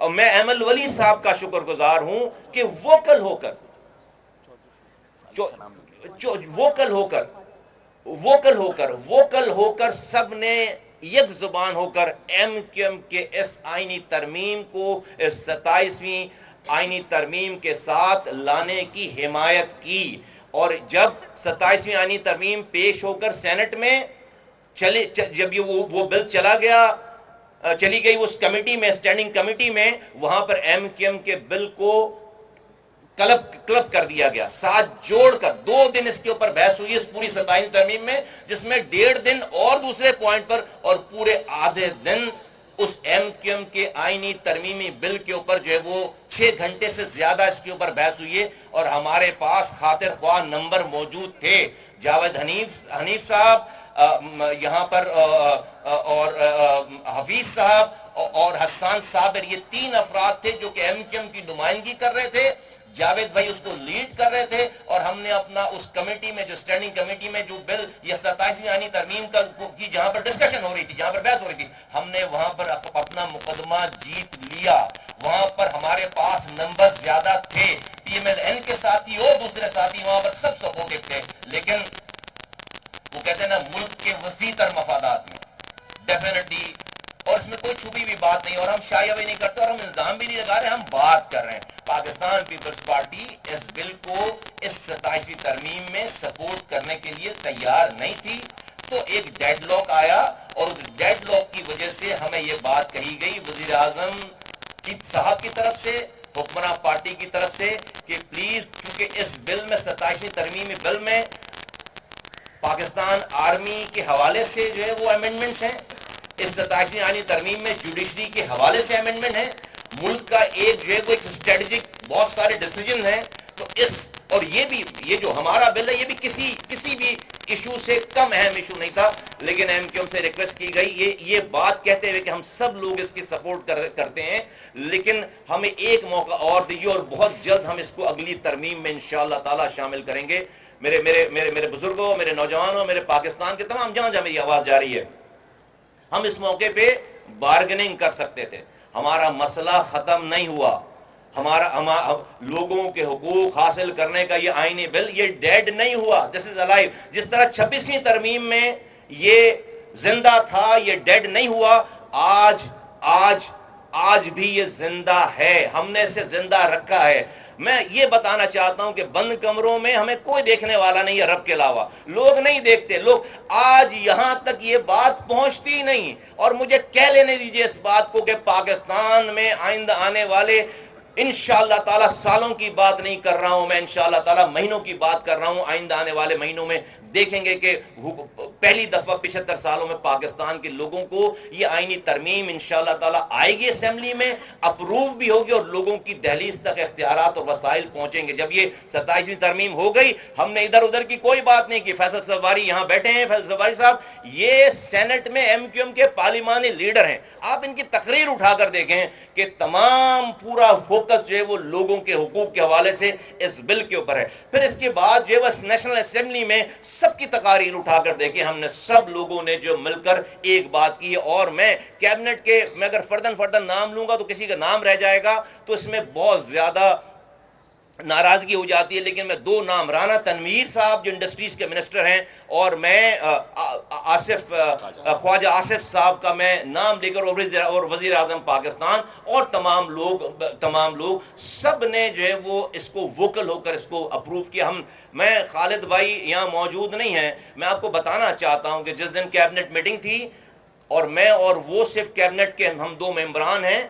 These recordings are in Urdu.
اور میں احمد ولی صاحب کا شکر گزار ہوں کہ ووکل ہو کر ووکل ہو کر سب نے یک زبان ہو کر ایم کیو ایم کے اس آئینی ترمیم کو اس 27ویں آئینی ترمیم کے ساتھ لانے کی حمایت کی. اور جب 27ویں آئینی ترمیم پیش ہو کر سینٹ میں جب وہ بل چلی گئی اس کمیٹی میں، اسٹینڈنگ کمیٹی میں، وہاں پر ایم کیو ایم کے بل کو کلب کر دیا گیا، ساتھ جوڑ کر 2 دن اس کے اوپر بحث ہوئی اس پوری 27ویں ترمیم میں، جس میں 1.5 دن اور دوسرے پوائنٹ پر اور پورے آدھے دن اس ایم کیو ایم کے آئینی ترمیمی بل کے اوپر جو ہے وہ 6 گھنٹے سے زیادہ اس کے اوپر بحث ہوئی ہے. اور ہمارے پاس خاطر خواہ نمبر موجود تھے. جاوید حنیف صاحب یہاں پر اور حفیظ صاحب اور حسان صابر، یہ 3 افراد تھے جو کہ ایم کیو ایم کی نمائندگی کر رہے تھے. جاوید بھائی اس کو لیڈ کر رہے تھے، اور ہم نے اپنا اس کمیٹی میں جو اسٹینڈنگ کمیٹی میں جو بل یہ 27ویں آئینی ترمیم کی جہاں پر ڈسکشن ہو رہی تھی، جہاں پر بحث ہو رہی تھی، ہم نے وہاں پر اپنا مقدمہ جیت لیا. وہاں پر ہمارے پاس نمبر زیادہ تھے، پی ایم ایل این کے ساتھی اور دوسرے ساتھی وہاں پر سب سپورٹیو تھے. لیکن وہ کہتے ہیں نا، ملک کے وسیع تر مفادات میں ڈیفینیٹلی، اور اس میں کوئی چھپی بھی بات نہیں، اور ہم شائع بھی نہیں کرتے اور ہم الزام بھی نہیں لگا رہے، ہم بات کر رہے ہیں. پاکستان پیپلز پارٹی اس بل کو اس 27ویں ترمیم میں سپورٹ کرنے کے لیے تیار نہیں تھی. تو ایک ڈیڈ لاک آیا، اور اس ڈیڈ لاک کی وجہ سے ہمیں یہ بات کہی گئی وزیر اعظم صاحب کی طرف سے، حکمراں پارٹی کی طرف سے، کہ پلیز چونکہ اس بل میں 27ویں ترمیمی بل میں پاکستان آرمی کے حوالے سے جو ہے وہ امینڈمنٹس ہیں، اس 27ویں آئینی ترمیم میں جوڈیشری کے حوالے سے امینڈمنٹ ہے، ملک کا ایک جو ہے وہ ایک اسٹریٹجک بہت سارے ڈیسیجن ہیں. تو اور یہ جو ہمارا بل ہے یہ بھی کسی بھی ایشو سے کم اہم ایشو نہیں تھا. لیکن ایم کیو ایم سے ریکویسٹ کی گئی یہ بات کہتے ہوئے کہ ہم سب لوگ اس کی سپورٹ کرتے ہیں، لیکن ہمیں ایک موقع اور دیجیے، اور بہت جلد ہم اس کو اگلی ترمیم میں انشاءاللہ تعالی شامل کریں گے. میرے بزرگوں، میرے نوجوانوں، میرے پاکستان کے تمام جہاں میری آواز جا رہی ہے، ہم اس موقع پہ بارگننگ کر سکتے تھے. ہمارا مسئلہ ختم نہیں ہوا، لوگوں کے حقوق حاصل کرنے کا یہ آئینی بل یہ ڈیڈ نہیں ہوا. دس از الائیو. جس طرح 26ویں ترمیم میں یہ زندہ تھا، یہ ڈیڈ نہیں ہوا. آج بھی یہ زندہ ہے، ہم نے اسے زندہ رکھا ہے. میں یہ بتانا چاہتا ہوں کہ بند کمروں میں ہمیں کوئی دیکھنے والا نہیں ہے رب کے علاوہ. لوگ نہیں دیکھتے، لوگ آج یہاں تک یہ بات پہنچتی نہیں. اور مجھے کہہ لینے دیجئے اس بات کو کہ پاکستان میں آئندہ آنے والے انشاءاللہ تعالی سالوں کی بات نہیں کر رہا ہوں میں، انشاءاللہ تعالی مہینوں کی بات کر رہا ہوں. آئندہ آنے والے مہینوں میں دیکھیں گے کہ پہلی دفعہ 75 سالوں میں پاکستان کے لوگوں کو یہ آئینی ترمیم انشاءاللہ تعالی آئے گی اسمبلی میں، اپروو بھی ہوگی، اور لوگوں کی دہلیز تک اختیارات اور وسائل پہنچیں گے. جب یہ 27ویں ترمیم ہو گئی، ہم نے ادھر ادھر کی کوئی بات نہیں کی. فیصل سواری یہاں بیٹھے ہیں، فیصل سواری صاحب یہ سینٹ میں ایم کیو ایم کے پارلیمانی لیڈر ہیں. آپ ان کی تقریر اٹھا کر دیکھیں کہ تمام پورا فوکس جو ہے وہ لوگوں کے حقوق کے حوالے سے اس بل کے اوپر ہے. پھر اس کے بعد جو ہے وہ نیشنل اسمبلی میں سب کی تقاریر اٹھا کر دیکھیں، ہم نے سب لوگوں نے جو مل کر ایک بات کی ہے. اور میں کیبنٹ کے میں اگر فردن نام لوں گا تو کسی کا نام رہ جائے گا تو اس میں بہت زیادہ ناراضگی ہو جاتی ہے. لیکن میں 2 نام، رانا تنویر صاحب جو انڈسٹریز کے منسٹر ہیں، اور میں خواجہ آصف صاحب کا میں نام لے کر، اور وزیر اعظم پاکستان، اور تمام لوگ سب نے جو ہے وہ اس کو ووکل ہو کر اس کو اپروو کیا. میں خالد بھائی یہاں موجود نہیں ہیں، میں آپ کو بتانا چاہتا ہوں کہ جس دن کیبنٹ میٹنگ تھی اور میں اور وہ صرف کیبنٹ کے ہم 2 ممبران ہیں،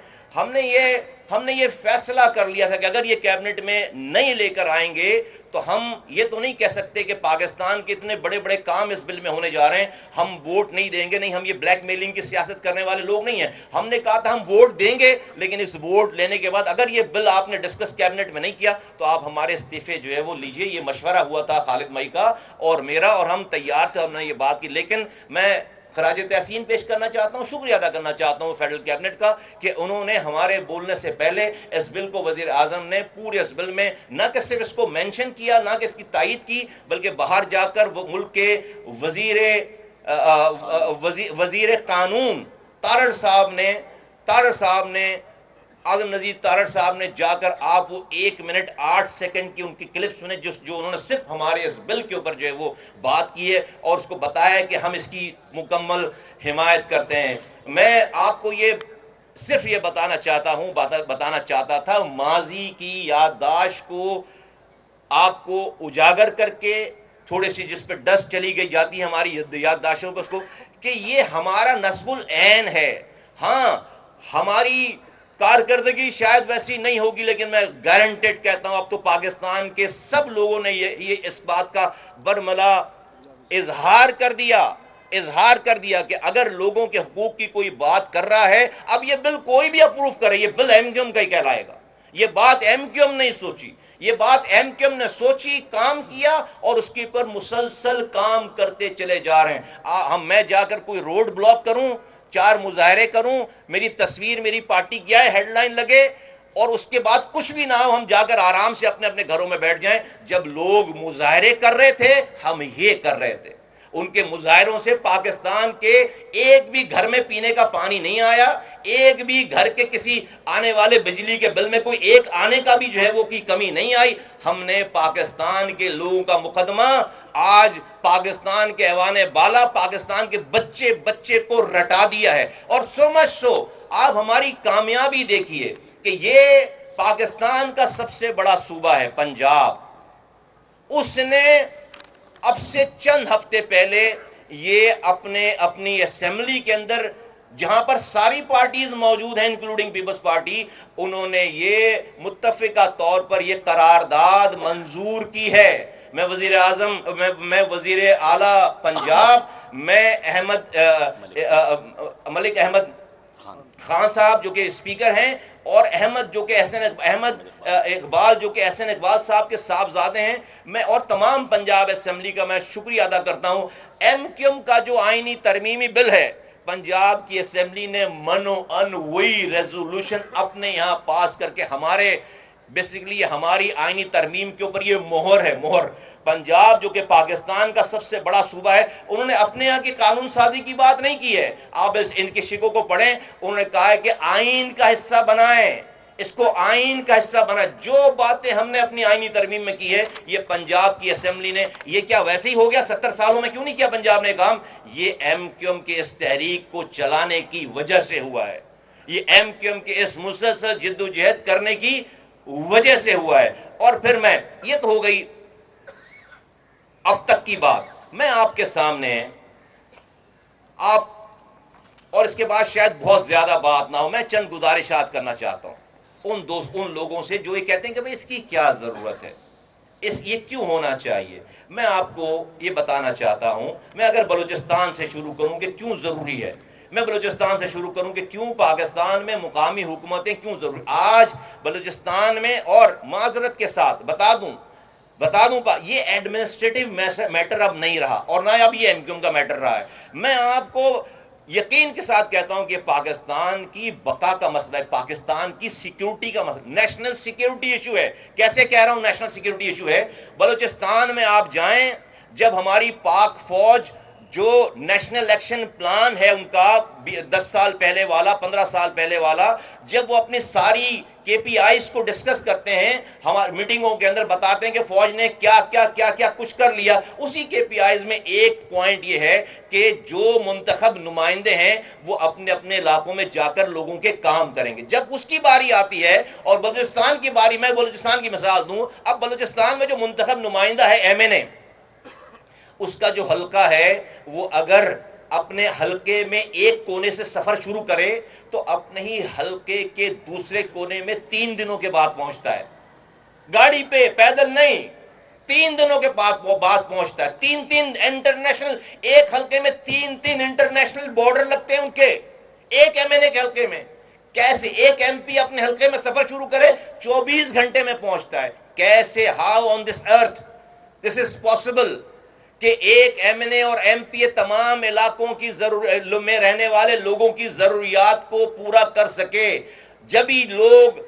ہم نے یہ فیصلہ کر لیا تھا کہ اگر یہ کیبنٹ میں نہیں لے کر آئیں گے تو ہم یہ تو نہیں کہہ سکتے کہ پاکستان کے اتنے بڑے بڑے کام اس بل میں ہونے جا رہے ہیں، ہم ووٹ نہیں دیں گے. نہیں، ہم یہ بلیک میلنگ کی سیاست کرنے والے لوگ نہیں ہیں. ہم نے کہا تھا ہم ووٹ دیں گے، لیکن اس ووٹ لینے کے بعد اگر یہ بل آپ نے ڈسکس کیبنٹ میں نہیں کیا تو آپ ہمارے استعفے جو ہے وہ لیجئے. یہ مشورہ ہوا تھا خالد مئی کا اور میرا، اور ہم تیار تھے، ہم نے یہ بات کی. لیکن میں خراج تحسین پیش کرنا چاہتا ہوں، شکریہ ادا کرنا چاہتا ہوں فیڈرل کیبنٹ کا کہ انہوں نے ہمارے بولنے سے پہلے اس بل کو، وزیر اعظم نے پورے اس بل میں نہ کہ صرف اس کو مینشن کیا، نہ کہ اس کی تائید کی، بلکہ باہر جا کر وہ ملک کے وزیر قانون طارر صاحب نے اعظم نذیر تارڑ صاحب نے جا کر آپ وہ 1 منٹ 8 سیکنڈ کی ان کی کلپ سنے جو انہوں نے صرف ہمارے اس بل کے اوپر جو ہے وہ بات کی ہے اور اس کو بتایا کہ ہم اس کی مکمل حمایت کرتے ہیں. میں آپ کو یہ صرف یہ بتانا چاہتا تھا ماضی کی یادداشت کو آپ کو اجاگر کر کے تھوڑی سی جس پہ ڈسٹ چلی گئی جاتی ہے ہماری یادداشتوں پر اس کو کہ یہ ہمارا نصب العین ہے. ہاں ہماری کارکردگی شاید ویسی نہیں ہوگی لیکن میں گارنٹیڈ کہتا ہوں اب تو پاکستان کے سب لوگوں نے یہ اس بات کا برملا اظہار کر دیا کہ اگر لوگوں کے حقوق کی کوئی بات کر رہا ہے اب یہ بل کوئی بھی اپروو کرے یہ بل ایم کیو ایم کا ہی کہلائے گا. یہ بات ایم کیو ایم نہیں سوچی, یہ بات ایم کیو ایم نے سوچی, کام کیا اور اس کے اوپر مسلسل کام کرتے چلے جا رہے ہیں. میں جا کر کوئی روڈ بلاک کروں, 4 مظاہرے کروں, میری تصویر میری پارٹی کیا ہے ہیڈ لائن لگے اور اس کے بعد کچھ بھی نہ ہو, ہم جا کر آرام سے اپنے اپنے گھروں میں بیٹھ جائیں. جب لوگ مظاہرے کر رہے تھے ہم یہ کر رہے تھے. ان کے مظاہروں سے پاکستان کے ایک بھی گھر میں پینے کا پانی نہیں آیا, ایک بھی گھر کے کسی آنے والے بجلی کے بل میں کوئی ایک آنے کا بھی جو ہے وہ کی کمی نہیں آئی. ہم نے پاکستان کے لوگوں کا مقدمہ آج پاکستان کے ایوان بالا پاکستان کے بچے کو رٹا دیا ہے. اور سو مچ سو آپ ہماری کامیابی دیکھیے کہ یہ پاکستان کا سب سے بڑا صوبہ ہے پنجاب, اس نے اب سے چند ہفتے پہلے یہ اپنی اسمبلی کے اندر جہاں پر ساری پارٹیز موجود ہیں انکلوڈنگ پیپلز پارٹی, انہوں نے یہ متفقہ طور پر یہ قرارداد منظور کی ہے. میں وزیر اعظم میں وزیر اعلیٰ پنجاب میں ملک احمد خان صاحب جو کہ اسپیکر ہیں اور احمد اقبال جو کہ احسن اقبال صاحب کے صاحبزادے ہیں, میں اور تمام پنجاب اسمبلی کا میں شکریہ ادا کرتا ہوں. ایم کیو ایم کا جو آئینی ترمیمی بل ہے پنجاب کی اسمبلی نے منو ان وہی ریزولوشن اپنے یہاں پاس کر کے ہمارے بیسیکلی ہماری آئینی ترمیم کے اوپر یہ مہر ہے, مہر. پنجاب جو کہ پاکستان کا سب سے بڑا صوبہ ہے, انہوں نے اپنے یہاں کی قانون سازی کی بات نہیں کی ہے. آپ ان کے شکوں کو پڑھیں, انہوں نے کہا ہے کہ آئین کا حصہ بنائیں, اس کو آئین کا حصہ بنائیں. جو باتیں ہم نے اپنی آئینی ترمیم میں کی ہے یہ پنجاب کی اسمبلی نے, یہ کیا ویسے ہی ہو گیا 70 سالوں میں کیوں نہیں کیا پنجاب نے کام؟ یہ ایم کیو ایم کے اس تحریک کو چلانے کی وجہ سے ہوا ہے, یہ ایم کیو ایم کے اس مسلسل جدوجہد کرنے کی وجہ سے ہوا ہے. اور پھر یہ تو ہو گئی اب تک کی بات. میں آپ کے سامنے اور اس کے بعد شاید بہت زیادہ بات نہ ہو, میں چند گزارشات کرنا چاہتا ہوں ان لوگوں سے جو یہ کہتے ہیں کہ بھئی اس کی کیا ضرورت ہے, یہ کیوں ہونا چاہیے. میں آپ کو یہ بتانا چاہتا ہوں, میں اگر بلوچستان سے شروع کروں کہ کیوں ضروری ہے, میں بلوچستان سے شروع کروں کہ کیوں پاکستان میں مقامی حکومتیں کیوں ضروری. آج بلوچستان میں, اور معذرت کے ساتھ بتا دوں یہ ایڈمنسٹریٹو میٹر اب نہیں رہا اور نہ اب یہ ایم کیو ایم کا میٹر رہا ہے. میں آپ کو یقین کے ساتھ کہتا ہوں کہ پاکستان کی بقا کا مسئلہ ہے, پاکستان کی سیکیورٹی کا مسئلہ, نیشنل سیکیورٹی ایشو ہے. کیسے کہہ رہا ہوں نیشنل سیکیورٹی ایشو ہے؟ بلوچستان میں آپ جائیں, جب ہماری پاک فوج جو نیشنل ایکشن پلان ہے ان کا 10 سال پہلے والا 15 سال پہلے والا, جب وہ اپنی ساری KPIs کو ڈسکس کرتے ہیں ہماری میٹنگوں کے اندر, بتاتے ہیں کہ فوج نے کیا کچھ کر لیا, اسی KPIs میں ایک پوائنٹ یہ ہے کہ جو منتخب نمائندے ہیں وہ اپنے اپنے علاقوں میں جا کر لوگوں کے کام کریں گے. جب اس کی باری آتی ہے اور بلوچستان کی باری, میں بلوچستان کی مثال دوں, اب بلوچستان میں جو منتخب نمائندہ ہے MNA, اس کا جو حلقہ ہے وہ اگر اپنے حلقے میں ایک کونے سے سفر شروع کرے تو اپنے ہی حلقے کے دوسرے کونے میں 3 دنوں کے بعد پہنچتا ہے, گاڑی پہ, پیدل نہیں, 3 دنوں کے بعد پہنچتا ہے. 3 انٹرنیشنل, ایک حلقے میں 3 انٹرنیشنل بارڈر لگتے ہیں ان کے, ایک MNA کے حلقے میں. کیسے ایک MP اپنے حلقے میں سفر شروع کرے 24 گھنٹے میں پہنچتا ہے؟ کیسے, how on this earth this is possible کہ ایک MNA اور MP تمام علاقوں کی میں رہنے والے لوگوں کی ضروریات کو پورا کر سکے؟ جبھی لوگ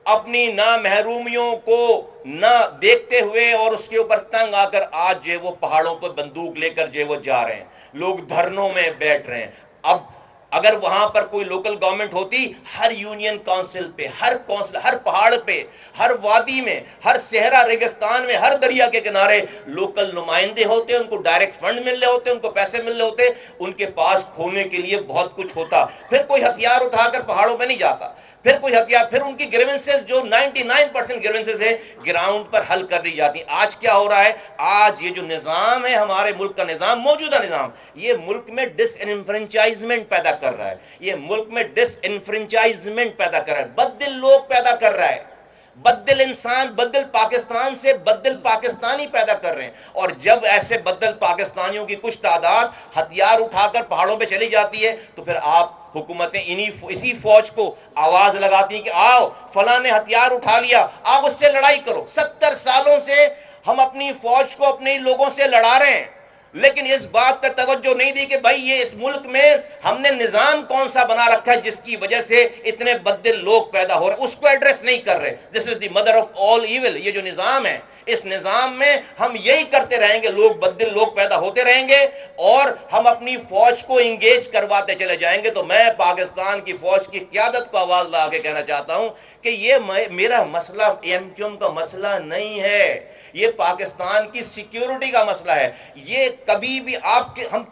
اپنی نا محرومیوں کو نہ دیکھتے ہوئے اور اس کے اوپر تنگ آ کر آج جو وہ پہاڑوں پر بندوق لے کر جو وہ جا رہے ہیں, لوگ دھرنوں میں بیٹھ رہے ہیں. اب اگر وہاں پر کوئی لوکل گورنمنٹ ہوتی، ہر یونین کونسل پہ، ہر پہاڑ پہ، ہر وادی میں، ہر صحرا ریگستان میں، ہر دریا کے کنارے لوکل نمائندے ہوتے، ان کو ڈائریکٹ فنڈ مل رہے ہوتے، ان کو پیسے مل رہے ہوتے، ان کے پاس کھونے کے لیے بہت کچھ ہوتا، پھر کوئی ہتھیار اٹھا کر پہاڑوں پہ نہیں جاتا، پھر کوئی ہتھیار، پھر ان کی گریونسز جو 99% گریونسز ہیں گراؤنڈ پر حل کر لی جاتی. آج کیا ہو رہا ہے؟ آج یہ جو نظام ہے ہمارے ملک کا نظام، موجودہ نظام، یہ ملک میں ڈس انفرنچائزمنٹ پیدا کر رہا ہے، یہ ملک میں ڈس انفرنچائزمنٹ پیدا کر رہا ہے، بدل لوگ پیدا کر رہا ہے، بدل انسان، بدل پاکستان سے بدل پاکستانی پیدا کر رہے ہیں. اور جب ایسے بدل پاکستانیوں کی کچھ تعداد ہتھیار اٹھا کر پہاڑوں پہ چلی جاتی ہے تو پھر آپ حکومتیں اسی فوج کو آواز لگاتی ہیں کہ آؤ فلاں نے ہتھیار اٹھا لیا، آپ اس سے لڑائی کرو. 70 سالوں سے ہم اپنی فوج کو اپنے لوگوں سے لڑا رہے ہیں، لیکن اس بات پہ توجہ نہیں دی کہ بھائی یہ اس ملک میں ہم نے نظام کون سا بنا رکھا ہے جس کی وجہ سے اتنے بدل لوگ پیدا ہو رہے ہیں، اس کو ایڈریس نہیں کر رہے. This is the mother of all evil. یہ جو نظام ہے، اس نظام میں ہم یہی کرتے رہیں گے، لوگ بدل لوگ پیدا ہوتے رہیں گے اور ہم اپنی فوج کو انگیج کرواتے چلے جائیں گے. تو میں پاکستان کی فوج کی قیادت کو آواز لا کے کہنا چاہتا ہوں کہ یہ میرا مسئلہ ایم کیو ایم کا مسئلہ نہیں ہے، یہ پاکستان کی سیکیورٹی کا مسئلہ ہے. یہ کبھی بھی ہم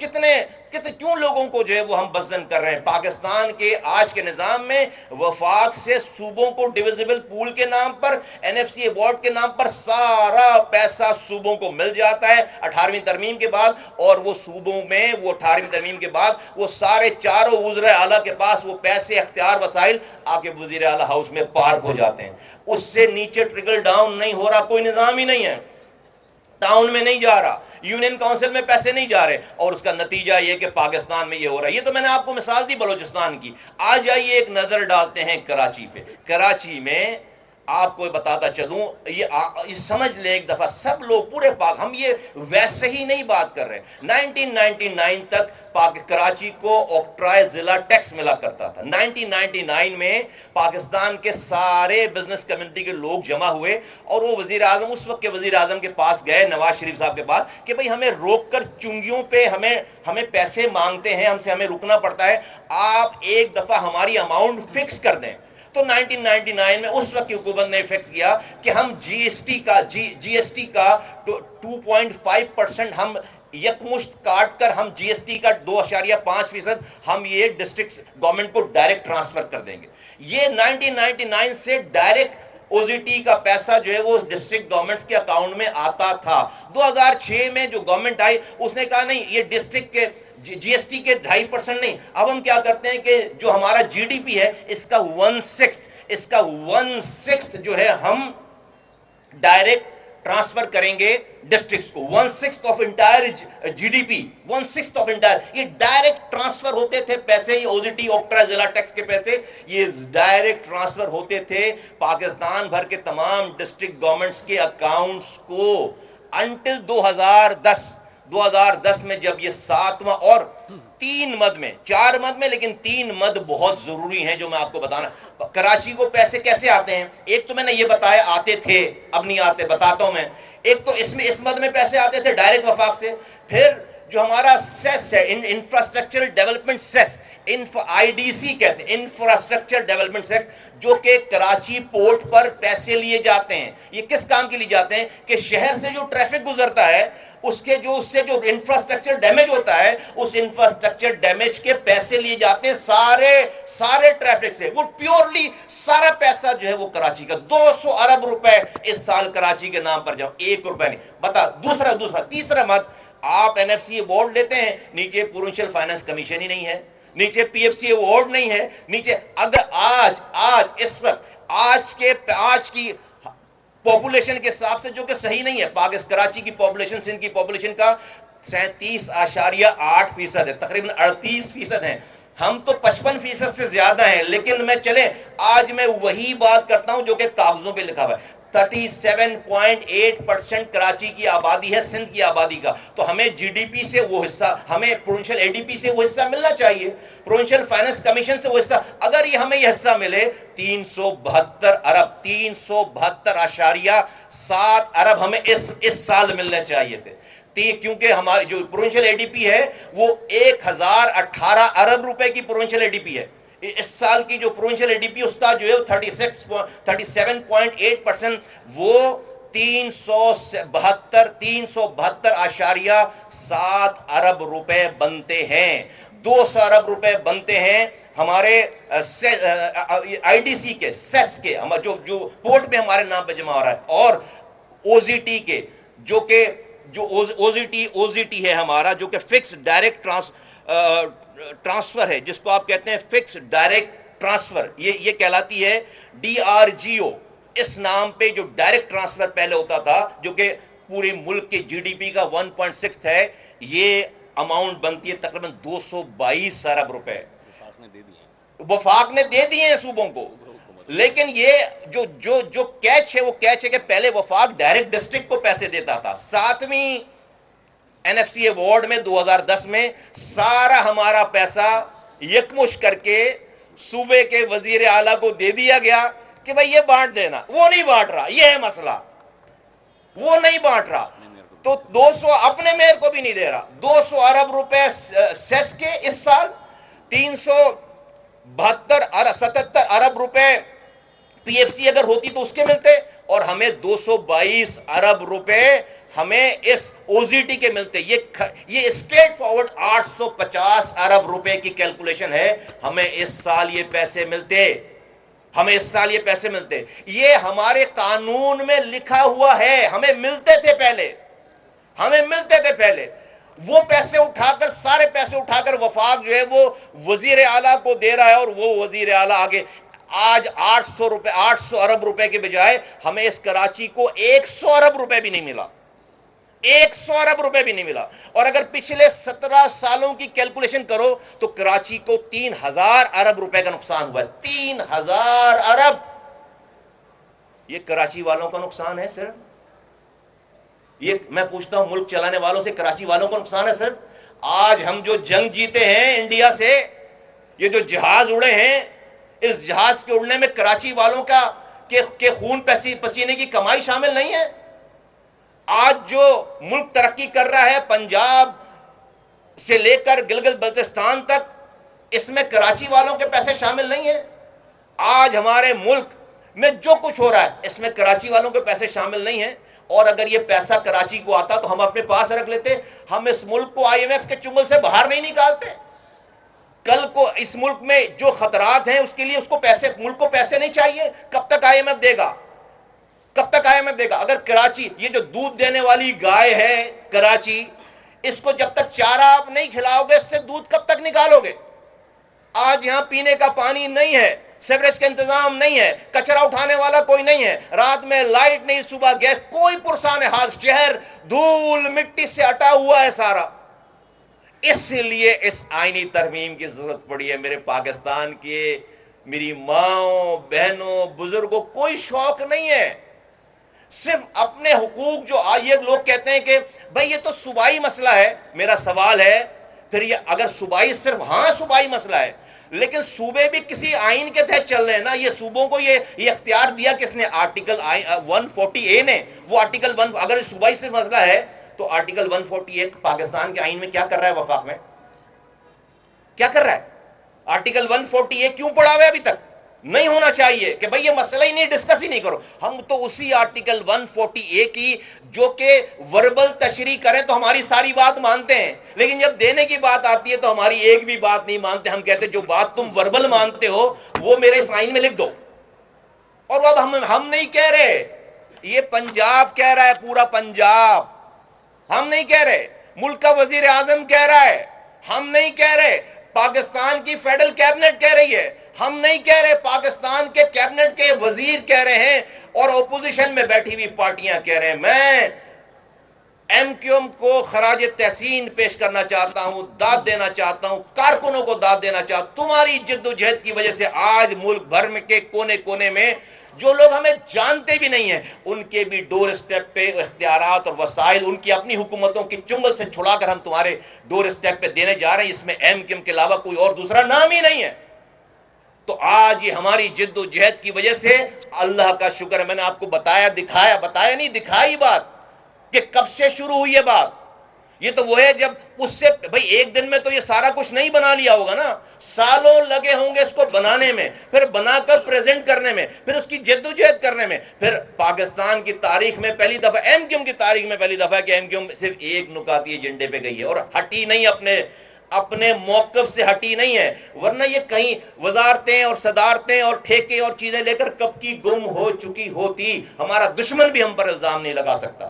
کیوں لوگوں کو جو ہے وہ ہم بزن کر رہے ہیں. پاکستان کے آج کے نظام میں وفاق سے صوبوں کو ڈویزیبل پول کے نام پر، این ایف سی ایوارڈ کے نام پر سارا پیسہ صوبوں کو مل جاتا ہے 18ویں ترمیم کے بعد، اور وہ صوبوں میں وہ 18ویں ترمیم کے بعد وہ سارے چاروں وزراء اعلیٰ کے پاس وہ پیسے، اختیار، وسائل آ کے وزیر اعلیٰ ہاؤس میں پارک ہو جاتے ہیں. اس سے نیچے ٹرکل ڈاؤن نہیں ہو رہا، کوئی نظام ہی نہیں ہے، ٹاؤن میں نہیں جا رہا، یونین کونسل میں پیسے نہیں جا رہے، اور اس کا نتیجہ یہ کہ پاکستان میں یہ ہو رہا ہے. یہ تو میں نے آپ کو مثال دی بلوچستان کی. آ جائیے ایک نظر ڈالتے ہیں کراچی پہ. کراچی میں آپ کو بتاتا چلوں، یہ سمجھ لیں ایک دفعہ سب لوگ پورے ہم یہ ویسے ہی نہیں بات کر رہے. 1999 تک کراچی کو اوکٹرائے ضلع ٹیکس ملا کرتا تھا. 1999 میں پاکستان کے سارے بزنس کمیونٹی کے لوگ جمع ہوئے اور وہ وزیر اعظم، اس وقت کے وزیر اعظم کے پاس گئے، نواز شریف صاحب کے پاس، کہ بھئی ہمیں روک کر چنگیوں پہ ہمیں پیسے مانگتے ہیں، ہمیں رکنا پڑتا ہے، آپ ایک دفعہ ہماری اماؤنٹ فکس کر دیں. تو 1999 میں اس وقت کی حکومت نے فکس کیا کہ ہم جی ایس ٹی کا 2.5% ہم یکمشت کاٹ کر ہم جی ایس ٹی کا 2.5% ہم یہ ڈسٹرکٹ گورنمنٹ کو ڈائریکٹ ٹرانسفر کر دیں گے. یہ 1999 سے ڈائریکٹ او زی ٹی کا پیسہ جو ہے وہ ڈسٹرکٹ گورنمنٹس کے اکاؤنٹ میں آتا تھا. 2006 میں جو گورنمنٹ آئی اس نے کہا نہیں، یہ ڈسٹرکٹ کے جی ایس ٹی کے 2.5% نہیں، اب ہم کیا کرتے ہیں کہ جو ہمارا جی ڈی پی ہے اس کا 1/6 جو ہے ہم ڈائریکٹ ٹرانسفر کریں گے ڈسٹرکٹس کو. 1/6 of entire G D P, 1/6 of entire, یہ ڈائریکٹ ٹرانسفر ہوتے تھے پیسے. یہ او زی ٹی اوکٹرائے ضلع ٹیکس کے پیسے یہ ڈائریکٹ ٹرانسفر ہوتے تھے پاکستان بھر کے تمام ڈسٹرکٹ گورنمنٹس کے اکاؤنٹس کو انٹل 2010 میں جب یہ 7واں اور 3 مد میں 4 مد میں لیکن 3 مد بہت ضروری ہیں جو میں آپ کو بتانا. کراچی کو پیسے کیسے آتے ہیں؟ ایک تو میں نے یہ بتایا آتے تھے، اب نہیں آتے، بتاتا ہوں میں. ایک تو اس مد میں پیسے آتے تھے ڈائریکٹ وفاق سے. پھر جو ہمارا سیس ہے، infrastructure development cess, I D C کہتے ہیں، انفراسٹرکچر ڈیولپمنٹ سیس، جو کہ کراچی پورٹ پر پیسے لیے جاتے ہیں. یہ کس کام کے لیے جاتے ہیں؟ کہ شہر سے جو ٹریفک گزرتا ہے اس سے جو انفراسٹرکچر ڈیمیج ہوتا ہے، اس انفراسٹرکچر ڈیمیج کے پیسے لیے جاتے ہیں سارے ٹریفک سے. وہ پیورلی سارا پیسہ جو ہے وہ کراچی کا 200 ارب روپے اس سال کراچی کے نام پر جاؤ، 1 روپے نہیں. بتا تیسرا مت، آپ این ایف سی ایوارڈ لیتے ہیں، نیچے پروونشل فائنانس کمیشن ہی نہیں ہے، نیچے پی ایف سی ایوارڈ نہیں ہے، نیچے اگر آج اس وقت آج کی پاپولیشن کے حساب سے، جو کہ صحیح نہیں ہے، کراچی کی پاپولیشن سندھ کی پاپولیشن کا 37.8% ہے، تقریباً 38% ہیں. ہم تو 55% سے زیادہ ہیں. لیکن آج میں وہی بات کرتا ہوں جو کہ کاغذوں پہ لکھا ہوا ہے. 37.8% کراچی کی آبادی ہے سندھ کی آبادی کا. تو ہمیں جی ڈی پی سے وہ حصہ، ہمیں پروونشل اے ڈی پی سے وہ حصہ ملنا چاہیے، پروونشل فائنانس کمیشن سے وہ حصہ. اگر یہ ہمیں یہ حصہ ملے 372 ارب 372.7 ارب ہمیں اس سال ملنے چاہیے تھے. کیونکہ ہماری جو پروونشل اے ڈی پی ہے وہ 1018 ارب روپے کی پروونشل اے ڈی پی ہے. اس سال کی جو پروونشل اے ڈی پی اس کا جو ہے 37.8%، وہ 372.7 ارب روپے بنتے ہیں. 200 ارب روپے بنتے ہیں ہمارے آئی ڈی سی کے، سیس کے، جو پورٹ میں ہمارے نام پہ جمع ہو رہا ہے، اور او زی ٹی کے، جو کہ او زی ٹی ہے ہمارا، جو کہ فکس ڈائریکٹ ٹرانسفر ہے، جس کو آپ کہتے ہیں فکس ڈائریکٹ ٹرانسفر. یہ کہلاتی ہے DRGO. اس نام پہ جو ڈائریکٹ ٹرانسفر پہلے ہوتا تھا، جو کہ پورے ملک کے جی ڈی پی کا 1.6 ہے، یہ اماؤنٹ بنتی ہے تقریباً 222 ارب روپے. وفاق نے دے دیے ہیں صوبوں کو، لیکن یہ جو کیچ ہے وہ کیچ ہے کہ پہلے وفاق ڈائریکٹ ڈسٹرکٹ کو پیسے دیتا تھا. 7ویں NFC ایوارڈ میں 2010 میں سارا ہمارا پیسہ یکمش کر کے صوبے کے وزیر اعلیٰ کو دے دیا گیا کہ بھئی یہ بانٹ دینا. وہ نہیں بانٹ رہا، یہ ہے مسئلہ، وہ نہیں بانٹ رہا. تو 200 اپنے میئر کو بھی نہیں دے رہا. 200 ارب روپے سیس کے اس سال، 377 ارب روپے PFC اگر ہوتی تو اس کے ملتے، اور ہمیں 222 ارب روپے ہمیں اس او زی ٹی کے ملتے. یہ اسٹریٹ فارورڈ 850 ارب روپے کی کیلکولیشن ہے. ہمیں اس سال یہ پیسے ملتے، یہ ہمارے قانون میں لکھا ہوا ہے. ہمیں ملتے تھے پہلے. وہ پیسے اٹھا کر، سارے پیسے اٹھا کر وفاق جو ہے وہ وزیر اعلیٰ کو دے رہا ہے، اور وہ وزیر اعلیٰ آگے آج 800 ارب روپے کے بجائے ہمیں اس کراچی کو 100 ارب روپے بھی نہیں ملا. 100 ارب روپے بھی نہیں ملا. اور اگر پچھلے 17 سالوں کی کیلکولیشن کرو تو کراچی کو 3000 ارب روپے کا نقصان ہوا ہے. 3000 ارب، یہ کراچی والوں کا نقصان ہے صرف. یہ میں پوچھتا ہوں ملک چلانے والوں سے، کراچی والوں کا نقصان ہے صرف. آج ہم جو جنگ جیتے ہیں انڈیا سے، یہ جو جہاز اڑے ہیں، اس جہاز کے اڑنے میں کراچی والوں کے خون پسینے کی کمائی شامل نہیں ہے. آج جو ملک ترقی کر رہا ہے، پنجاب سے لے کر گلگت بلتستان تک، اس میں کراچی والوں کے پیسے شامل نہیں ہیں. آج ہمارے ملک میں جو کچھ ہو رہا ہے اس میں کراچی والوں کے پیسے شامل نہیں ہیں. اور اگر یہ پیسہ کراچی کو آتا تو ہم اپنے پاس رکھ لیتے. ہم اس ملک کو IMF کے چنگل سے باہر نہیں نکالتے. کل کو اس ملک میں جو خطرات ہیں اس کے لیے ملک کو پیسے نہیں چاہیے. کب تک IMF دے گا؟ اگر کراچی، یہ جو دودھ دینے والی گائے ہے کراچی، اس کو جب تک چارہ آپ نہیں کھلاؤ گے، اس سے دودھ کب تک نکالو گے؟ آج یہاں پینے کا پانی نہیں ہے، سیوریج کا انتظام نہیں ہے، کچرا اٹھانے والا کوئی نہیں ہے، رات میں لائٹ نہیں، صبح گیس، کوئی پرسان حال، شہر دھول مٹی سے اٹا ہوا ہے سارا. اس لیے اس آئینی ترمیم کی ضرورت پڑی ہے. میرے پاکستان کے، میری ماؤں، بہنوں، بزرگوں، کوئی شوق نہیں ہے، صرف اپنے حقوق. جو یہ لوگ کہتے ہیں کہ بھئی یہ تو صوبائی مسئلہ ہے. میرا سوال ہے پھر، یہ اگر صوبائی، صرف صوبائی مسئلہ ہے، لیکن صوبے بھی کسی آئین کے تحت چل رہے ہیں نا. یہ صوبوں کو یہ اختیار دیا کس نے؟ آرٹیکل 140A نے. وہ آرٹیکل 1، اگر صوبائی سے مسئلہ ہے تو آرٹیکل 140A پاکستان کے آئین میں کیا کر رہا ہے؟ وفاق میں کیا کر رہا ہے؟ آرٹیکل 140A کیوں پڑا ہوا ہے ابھی تک؟ نہیں ہونا چاہیے کہ بھئی یہ مسئلہ ہی نہیں، ڈسکس ہی نہیں کرو. ہم تو اسی آرٹیکل 140A کی جو کہ وربل تشریح کریں تو ہماری ساری بات مانتے ہیں، لیکن جب دینے کی بات آتی ہے تو ہماری ایک بھی بات نہیں مانتے. ہم کہتے ہیں جو بات تم وربل مانتے ہو وہ میرے سائن میں لکھ دو. اور اب ہم نہیں کہہ رہے، یہ پنجاب کہہ رہا ہے، پورا پنجاب. ہم نہیں کہہ رہے، ملک کا وزیر اعظم کہہ رہا ہے. ہم نہیں کہہ رہے، پاکستان کی فیڈرل کیبنٹ کہہ رہی ہے. ہم نہیں کہہ رہے، پاکستان کے کیبنٹ کے وزیر کہہ رہے ہیں، اور اپوزیشن میں بیٹھی ہوئی پارٹیاں کہہ رہے ہیں. میں MQM کو خراج تحسین پیش کرنا چاہتا ہوں، داد دینا چاہتا ہوں، کارکنوں کو داد دینا چاہتا ہوں. تمہاری جد و جہد کی وجہ سے آج ملک بھر میں کے کونے کونے میں جو لوگ ہمیں جانتے بھی نہیں ہیں، ان کے بھی ڈور اسٹیپ پہ اختیارات اور وسائل ان کی اپنی حکومتوں کی چنگل سے چھڑا کر ہم تمہارے ڈور اسٹیپ پہ دینے جا رہے ہیں. اس میں MQM کے علاوہ کوئی اور دوسرا نام ہی نہیں ہے. تو آج یہ ہماری جد و جہد کی وجہ سے اللہ کا شکر ہے. میں نے آپ کو بتایا نہیں، دکھائی بات کہ کب سے شروع ہوئی ہے بات. یہ تو وہ ہے جب اس سے بھائی ایک دن میں تو یہ سارا کچھ نہیں بنا لیا ہوگا نا، سالوں لگے ہوں گے اس کو بنانے میں، پھر بنا کر پریزنٹ کرنے میں، پھر اس کی جد و جہد کرنے میں. پھر پاکستان کی تاریخ میں پہلی دفعہ، ایم کیو ایم کی تاریخ میں پہلی دفعہ کہ ایم کیو ایم صرف ایک نکاتی ایجنڈے پہ گئی ہے اور ہٹی نہیں، اپنے موقف سے ہٹی نہیں ہے. ورنہ یہ کہیں وزارتیں اور صدارتیں اور ٹھیکے اور چیزیں لے کر کب کی گم ہو چکی ہوتی. ہمارا دشمن بھی ہم پر الزام نہیں لگا سکتا،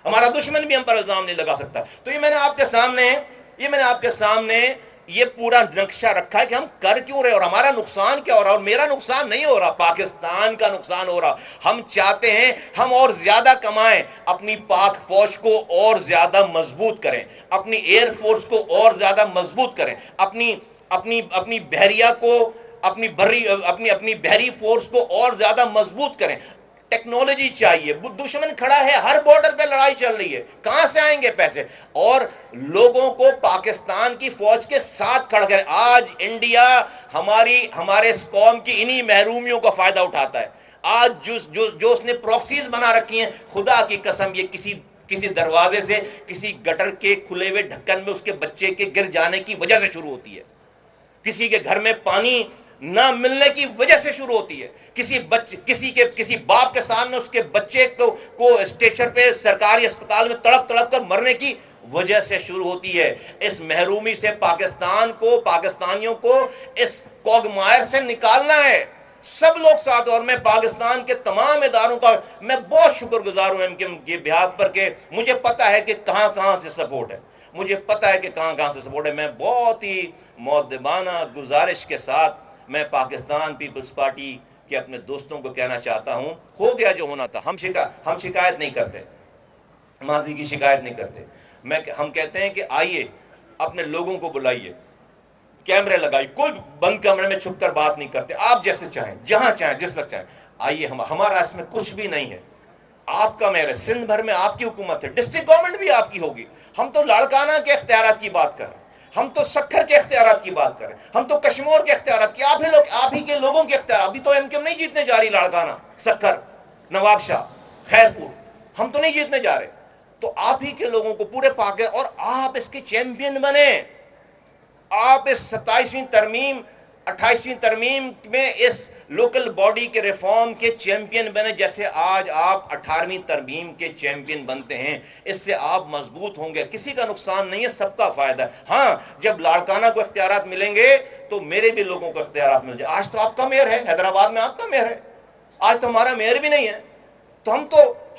ہمارا دشمن بھی ہم پر الزام نہیں لگا سکتا. تو یہ میں نے آپ کے سامنے یہ پورا نقشہ رکھا ہے کہ ہم کر کیوں رہے اور ہمارا نقصان کیا ہو رہا. اور میرا نقصان نہیں ہو رہا، پاکستان کا نقصان ہو رہا. ہم چاہتے ہیں ہم اور زیادہ کمائیں، اپنی پاک فوج کو اور زیادہ مضبوط کریں، اپنی ایئر فورس کو اور زیادہ مضبوط کریں، اپنی بحریہ کو، اپنی بحری فورس کو اور زیادہ مضبوط کریں. ٹیکنالوجی چاہیے. دشمن کھڑا ہے، ہر بارڈر پہ لڑائی چل رہی ہے، کہاں سے آئیں گے پیسے؟ اور لوگوں کو پاکستان کی فوج کے ساتھ کھڑا کریں. آج انڈیا ہمارے اس قوم کی انہی محرومیوں کا فائدہ اٹھاتا ہے. آج جو اس نے پروکسیز بنا رکھی ہیں، خدا کی قسم یہ کسی دروازے سے، کسی گٹر کے کھلے ہوئے ڈھکن میں اس کے بچے کے گر جانے کی وجہ سے شروع ہوتی ہے، کسی کے گھر میں پانی نہ ملنے کی وجہ سے شروع ہوتی ہے، کسی باپ کے سامنے اس کے بچے کو اسٹیشن پہ سرکاری اسپتال میں تڑپ تڑپ کر مرنے کی وجہ سے شروع ہوتی ہے. اس محرومی سے پاکستانیوں کو اس کوگمائر سے نکالنا ہے. سب لوگ ساتھ، اور میں پاکستان کے تمام اداروں کا میں بہت شکر گزار ہوں ان کے بہات پر کہ مجھے پتا ہے کہ کہاں سے سپورٹ ہے، مجھے پتا ہے کہ کہاں سے سپورٹ ہے. میں بہت ہی مؤدبانہ گزارش کے ساتھ میں پاکستان پیپلز پارٹی کے اپنے دوستوں کو کہنا چاہتا ہوں، ہو گیا جو ہونا تھا. ہم شکایت نہیں کرتے، ماضی کی شکایت نہیں کرتے. ہم کہتے ہیں کہ آئیے اپنے لوگوں کو بلائیے، کیمرے لگائی، کوئی بند کمرے میں چھپ کر بات نہیں کرتے، آپ جیسے چاہیں، جہاں چاہیں، جس وقت چاہیں آئیے. ہمارا اس میں کچھ بھی نہیں ہے، آپ کا میئر ہے، سندھ بھر میں آپ کی حکومت ہے، ڈسٹرکٹ گورنمنٹ بھی آپ کی ہوگی. ہم تو لاڑکانہ کے اختیارات کی بات کر رہے ہیں، ہم تو سکھر کے اختیارات کی بات کر رہے ہیں، ہم تو کشمور کے اختیارات کی، آپ ہی کے لوگوں کے اختیارات. ابھی تو ایم کیو ایم نہیں جیتنے جا رہی لاڑکانہ، سکھر، نواب شاہ، خیرپور، ہم تو نہیں جیتنے جا رہے. تو آپ ہی کے لوگوں کو پورے اور آپ اس کے چیمپئن بنے. آپ اس 27ویں ترمیم 28ویں ترمیم میں اس لوکل باڈی کے ریفارم کے چیمپئن بنے، جیسے آج آپ 18ویں ترمیم کے چیمپئن بنتے ہیں. اس سے آپ مضبوط ہوں گے، کسی کا نقصان نہیں ہے، سب کا فائدہ ہے. ہاں، جب لاڑکانہ کو اختیارات ملیں گے تو میرے بھی لوگوں کو اختیارات مل جائے. آج تو آپ کا میئر ہے، حیدرآباد میں آپ کا میئر ہے، آج تو ہمارا میئر بھی نہیں ہے. تو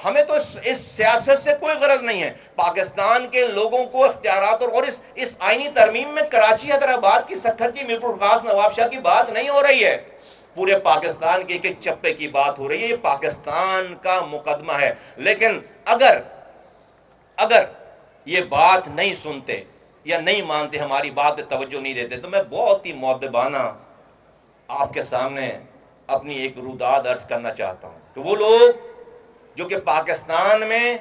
ہمیں تو اس سیاست سے کوئی غرض نہیں ہے. پاکستان کے لوگوں کو اختیارات اور اس آئینی ترمیم میں کراچی، حیدرآباد کی، سکھر کی، میرپور خاص، نواب شاہ کی بات نہیں ہو رہی ہے، پورے پاکستان کے ایک چپے کی بات ہو رہی ہے. یہ پاکستان کا مقدمہ ہے. لیکن اگر یہ بات نہیں سنتے یا نہیں مانتے، ہماری بات پہ توجہ نہیں دیتے، تو میں بہت ہی مؤدبانہ آپ کے سامنے اپنی ایک روداد عرض کرنا چاہتا ہوں کہ وہ لوگ جو کہ پاکستان میں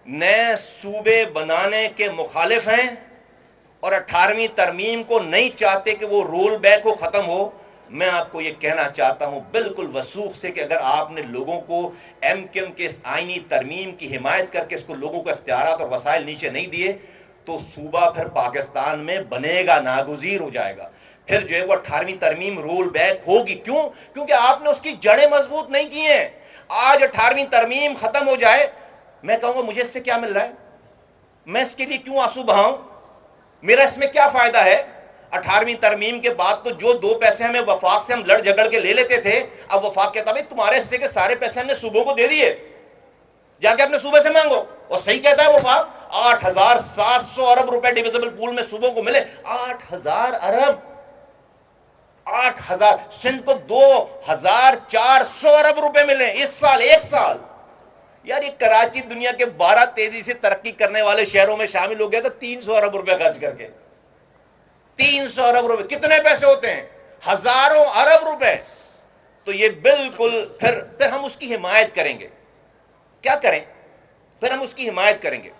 نئے صوبے بنانے کے مخالف ہیں اور 18ویں ترمیم کو نہیں چاہتے کہ وہ رول بیک ہو، ختم ہو، میں آپ کو یہ کہنا چاہتا ہوں بالکل وثوق سے کہ اگر آپ نے لوگوں کو ایم کیو ایم کے اس آئینی ترمیم کی حمایت کر کے اس کو لوگوں کو اختیارات اور وسائل نیچے نہیں دیے تو صوبہ پھر پاکستان میں بنے گا، ناگزیر ہو جائے گا. پھر جو ہے وہ 18ویں ترمیم رول بیک ہوگی. کیوں؟ کیونکہ آپ نے اس کی جڑیں مضبوط نہیں کی ہیں. آج 18ویں ترمیم ختم ہو جائے، میں کہوں گا مجھے اس سے کیا مل رہا ہے، میں اس کے لیے کیوں آنسو بہاؤں، میرا اس میں کیا فائدہ ہے. 18ویں ترمیم کے بعد تو جو 2 پیسے ہمیں وفاق سے ہم لڑ جھگڑ کے لے لیتے تھے، اب وفاق کہتا بھائی تمہارے حصے کے سارے پیسے ہم نے صوبوں کو دے دیے، جا کے اپنے صوبے سے مانگو. اور صحیح کہتا ہے وفاق، 8,700 ارب روپے ڈیویزبل پول میں صوبوں کو ملے. 8,000 ارب، 8,000. سندھ کو 2,400 ارب روپے ملے اس سال، ایک سال. یار یہ کراچی دنیا کے 12 تیزی سے ترقی کرنے والے شہروں میں شامل ہو گیا تو 300 ارب روپے خرچ کر کے. 300 ارب روپے کتنے پیسے ہوتے ہیں؟ ہزاروں ارب روپے. تو یہ بالکل پھر ہم اس کی حمایت کریں گے. کیا کریں؟ پھر ہم اس کی حمایت کریں گے.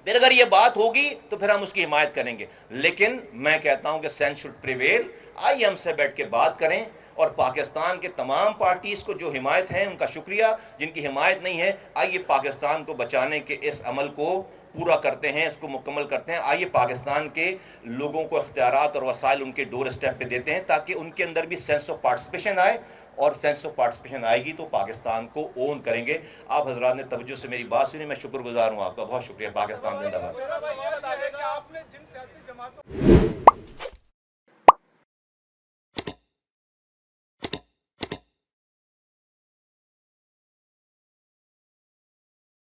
پھر اگر یہ بات ہوگی تو پھر ہم اس کی حمایت کریں گے. لیکن میں کہتا ہوں کہ سینس شوڈ پریویل. آئیے ہم سے بیٹھ کے بات کریں اور پاکستان کے تمام پارٹیز کو جو حمایت ہیں ان کا شکریہ، جن کی حمایت نہیں ہے آئیے پاکستان کو بچانے کے اس عمل کو پورا کرتے ہیں، اس کو مکمل کرتے ہیں، آئیے پاکستان کے لوگوں کو اختیارات اور وسائل ان کے ڈور اسٹیپ پہ دیتے ہیں تاکہ ان کے اندر بھی سینس آف پارٹیسپیشن آئے، اور سینس آف پارٹیسپیشن آئے گی تو پاکستان کو اون کریں گے۔ آپ حضرات نے توجہ سے میری بات سنی، میں شکر گزار ہوں آپ کا، بہت شکریہ۔ پاکستان زندہ باد۔